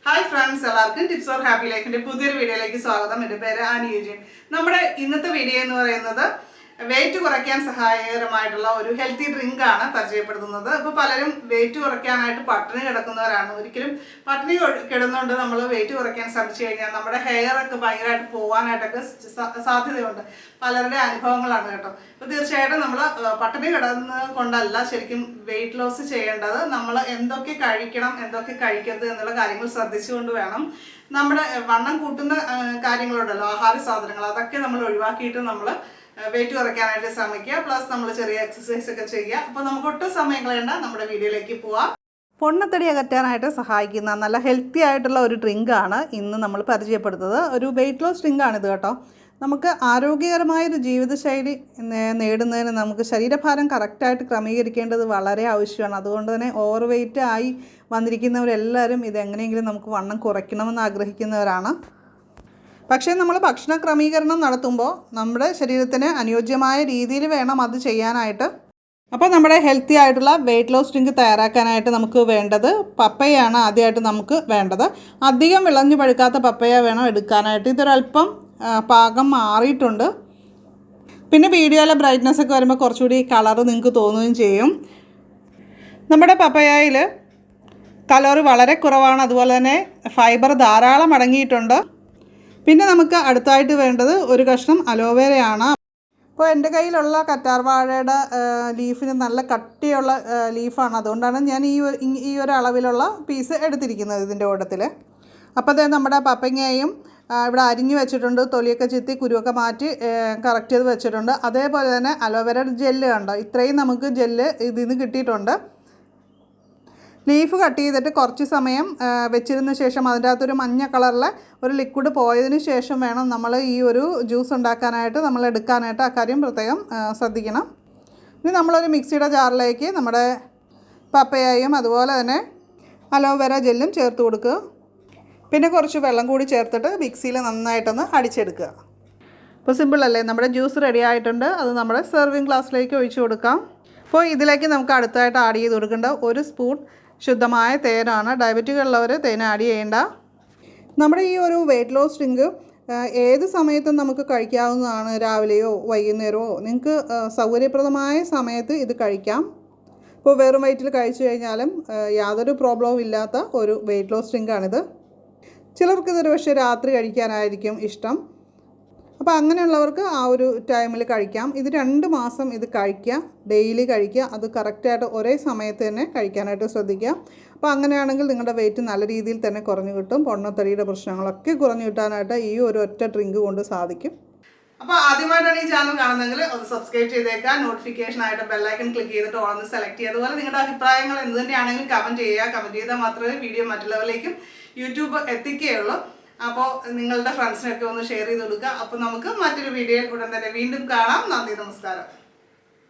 Hi friends, എല്ലാവർക്കും tips or happy ലൈഫിന്റെ പുതിയൊരു വീഡിയോയിലേക്ക് സ്വാഗതം. എൻ്റെ പേര് ആനിയുജിൻ. നമ്മുടെ ഇന്നത്തെ വീഡിയോ എന്ന് പറയുന്നത് വെയിറ്റ് കുറയ്ക്കാൻ സഹായകരമായിട്ടുള്ള ഒരു ഹെൽത്തി ഡ്രിങ്ക് ആണ് പരിചയപ്പെടുത്തുന്നത്. അപ്പോൾ പലരും വെയിറ്റ് കുറയ്ക്കാനായിട്ട് പട്ടിണി കിടക്കുന്നവരാണ്. ഒരിക്കലും പട്ടിണി കിടന്നുകൊണ്ട് നമ്മൾ വെയിറ്റ് കുറയ്ക്കാൻ ശ്രമിച്ചു കഴിഞ്ഞാൽ നമ്മുടെ ഹെയർ ഒക്കെ ഭയങ്കരമായിട്ട് പോകാനായിട്ടൊക്കെ സാധ്യതയുണ്ട്. പലരുടെ അനുഭവങ്ങളാണ് കേട്ടോ. അപ്പോൾ തീർച്ചയായിട്ടും നമ്മൾ പട്ടിണി കിടന്നത് കൊണ്ടല്ല ശരിക്കും വെയിറ്റ് ലോസ് ചെയ്യേണ്ടത്. നമ്മൾ എന്തൊക്കെ കഴിക്കണം, എന്തൊക്കെ കഴിക്കരുത് എന്നുള്ള കാര്യങ്ങൾ ശ്രദ്ധിച്ചുകൊണ്ട് വേണം. നമ്മുടെ വണ്ണം കൂട്ടുന്ന കാര്യങ്ങളുണ്ടല്ലോ, ആഹാര സാധനങ്ങൾ, അതൊക്കെ നമ്മൾ ഒഴിവാക്കിയിട്ട് നമ്മൾ വെയിറ്റ് കുറയ്ക്കാനായിട്ട് ശ്രമിക്കുക. പ്ലസ് നമ്മൾ ചെറിയ എക്സസൈസ് ഒക്കെ ചെയ്യുക. അപ്പോൾ നമുക്ക് ഒട്ടും സമയം കളയണ്ട, നമ്മുടെ വീഡിയോയിലേക്ക് പോവാം. പൊണ്ണത്തടി അകറ്റാനായിട്ട് സഹായിക്കുന്ന നല്ല ഹെൽത്തി ആയിട്ടുള്ള ഒരു ഡ്രിങ്കാണ് ഇന്ന് നമ്മൾ പരിചയപ്പെടുത്തുന്നത്. ഒരു വെയിറ്റ് ലോസ് ഡ്രിങ്കാണിത് കേട്ടോ. നമുക്ക് ആരോഗ്യകരമായൊരു ജീവിതശൈലി നേടുന്നതിന് നമുക്ക് ശരീരഭാരം കറക്റ്റായിട്ട് ക്രമീകരിക്കേണ്ടത് വളരെ ആവശ്യമാണ്. അതുകൊണ്ട് തന്നെ ഓവർ വെയിറ്റ് ആയി വന്നിരിക്കുന്നവരെല്ലാവരും ഇതെങ്ങനെയെങ്കിലും നമുക്ക് വണ്ണം കുറയ്ക്കണമെന്ന് ആഗ്രഹിക്കുന്നവരാണ്. പക്ഷേ നമ്മൾ ഭക്ഷണ ക്രമീകരണം നടത്തുമ്പോൾ നമ്മുടെ ശരീരത്തിന് അനുയോജ്യമായ രീതിയിൽ വേണം അത് ചെയ്യാനായിട്ട്. അപ്പോൾ നമ്മുടെ ഹെൽത്തി ആയിട്ടുള്ള വെയിറ്റ് ലോസ് ഡ്രിങ്ക് തയ്യാറാക്കാനായിട്ട് നമുക്ക് വേണ്ടത് പപ്പയാണ് ആദ്യമായിട്ട് നമുക്ക് വേണ്ടത്. അധികം വിളഞ്ഞു പഴുക്കാത്ത പപ്പയ വേണം എടുക്കാനായിട്ട്. ഇതൊരല്പം പാകം മാറിയിട്ടുണ്ട്. പിന്നെ വീഡിയോയിലെ ബ്രൈറ്റ്നസ് ഒക്കെ വരുമ്പോൾ കുറച്ചുകൂടി കളറ് നിങ്ങൾക്ക് തോന്നുകയും ചെയ്യും. നമ്മുടെ പപ്പയയിൽ കലോറി വളരെ കുറവാണ്, അതുപോലെ തന്നെ ഫൈബർ ധാരാളം അടങ്ങിയിട്ടുണ്ട്. പിന്നെ നമുക്ക് അടുത്തായിട്ട് വേണ്ടത് ഒരു കഷ്ണം അലോവേരയാണ്. അപ്പോൾ എൻ്റെ കയ്യിലുള്ള കറ്റാർവാഴയുടെ ലീഫിന് നല്ല കട്ടിയുള്ള ലീഫാണ്, അതുകൊണ്ടാണ് ഞാൻ ഈ ഒരു അളവിലുള്ള പീസ് എടുത്തിരിക്കുന്നത് ഇതിൻ്റെ കൂട്ടത്തിൽ. അപ്പോൾ അത് നമ്മുടെ പപ്പങ്ങയും ഇവിടെ അരിഞ്ഞു വെച്ചിട്ടുണ്ട്, തൊലിയൊക്കെ ചെത്തി കുരുവൊക്കെ മാറ്റി കറക്റ്റ് ചെയ്ത് വെച്ചിട്ടുണ്ട്. അതേപോലെ തന്നെ അലോവേര ജെല്ല് കണ്ടോ, ഇത്രയും നമുക്ക് ജെല്ല് ഇതിൽ നിന്ന് കിട്ടിയിട്ടുണ്ട്. ലീഫ് കട്ട് ചെയ്തിട്ട് കുറച്ച് സമയം വെച്ചിരുന്ന ശേഷം അതിൻ്റെ അകത്തൊരു മഞ്ഞ കളറിലെ ഒരു ലിക്വിഡ് പോയതിന് ശേഷം വേണം നമ്മൾ ഈ ഒരു ജ്യൂസ് ഉണ്ടാക്കാനായിട്ട് നമ്മൾ എടുക്കാനായിട്ട്. ആ കാര്യം പ്രത്യേകം ശ്രദ്ധിക്കണം. ഇനി നമ്മളൊരു മിക്സിയുടെ ജാറിലേക്ക് നമ്മുടെ പപ്പയയും അതുപോലെ തന്നെ അലോവേര ജെല്ലും ചേർത്ത് കൊടുക്കുക. പിന്നെ കുറച്ച് വെള്ളം കൂടി ചേർത്തിട്ട് മിക്സിയിൽ നന്നായിട്ടൊന്ന് അടിച്ചെടുക്കുക. അപ്പോൾ സിമ്പിളല്ലേ, നമ്മുടെ ജ്യൂസ് റെഡി ആയിട്ടുണ്ട്. അത് നമ്മുടെ സെർവിങ് ഗ്ലാസ്സിലേക്ക് ഒഴിച്ചു കൊടുക്കാം. അപ്പോൾ ഇതിലേക്ക് നമുക്ക് അടുത്തായിട്ട് ആഡ് ചെയ്ത് കൊടുക്കേണ്ട ഒരു സ്പൂൺ ശുദ്ധമായ തേനാണ്. ഡയബറ്റിക് ഉള്ളവർ തേൻ ആഡ് ചെയ്യേണ്ട. നമ്മുടെ ഈ ഒരു വെയിറ്റ് ലോസ് ഡ്രിങ്ക് ഏത് സമയത്തും നമുക്ക് കഴിക്കാവുന്നതാണ്. രാവിലെയോ വൈകുന്നേരമോ നിങ്ങൾക്ക് സൗകര്യപ്രദമായ സമയത്ത് ഇത് കഴിക്കാം. ഇപ്പോൾ വെറും വയറ്റിൽ കഴിച്ചു കഴിഞ്ഞാലും യാതൊരു പ്രോബ്ലവും ഇല്ലാത്ത ഒരു വെയിറ്റ് ലോസ് ഡ്രിങ്കാണിത്. ചിലർക്കിതൊരു പക്ഷേ രാത്രി കഴിക്കാനായിരിക്കും ഇഷ്ടം. അപ്പോൾ അങ്ങനെയുള്ളവർക്ക് ആ ഒരു ടൈമിൽ കഴിക്കാം. ഇത് 2 മാസം ഇത് കഴിക്കുക, ഡെയിലി കഴിക്കുക. അത് കറക്റ്റായിട്ട് ഒരേ സമയത്ത് തന്നെ കഴിക്കാനായിട്ട് ശ്രദ്ധിക്കുക. അപ്പോൾ അങ്ങനെയാണെങ്കിൽ നിങ്ങളുടെ വെയിറ്റ് നല്ല രീതിയിൽ തന്നെ കുറഞ്ഞു കിട്ടും. പൊണ്ണത്തടിയുടെ പ്രശ്നങ്ങളൊക്കെ കുറഞ്ഞു കിട്ടാനായിട്ട് ഈ ഒരു ഒറ്റ ഡ്രിങ്ക് കൊണ്ട് സാധിക്കും. അപ്പോൾ ആദ്യമായിട്ടാണ് ഈ ചാനൽ കാണുന്നതെങ്കിൽ ഒന്ന് സബ്സ്ക്രൈബ് ചെയ്തേക്കാം. നോട്ടിഫിക്കേഷൻ ആയിട്ട് ബെല്ലൈക്കൺ ക്ലിക്ക് ചെയ്തിട്ട് ഓൾ ഒന്ന് സെലക്ട് ചെയ്യുക. അതുപോലെ നിങ്ങളുടെ അഭിപ്രായങ്ങൾ എന്ത് തന്നെയാണെങ്കിലും കമൻറ്റ് ചെയ്യുക. കമൻറ്റ് ചെയ്താൽ മാത്രമേ വീഡിയോ മറ്റുള്ളവരിലേക്കും യൂട്യൂബ് എത്തിക്കുകയുള്ളൂ. അപ്പോൾ നിങ്ങളുടെ ഫ്രണ്ട്സിനൊക്കെ ഒന്ന് ഷെയർ ചെയ്ത് കൊടുക്കുക. അപ്പോൾ നമുക്ക് മറ്റൊരു വീഡിയോയിൽ ഉടൻ തന്നെ വീണ്ടും കാണാം. നന്ദി, നമസ്കാരം.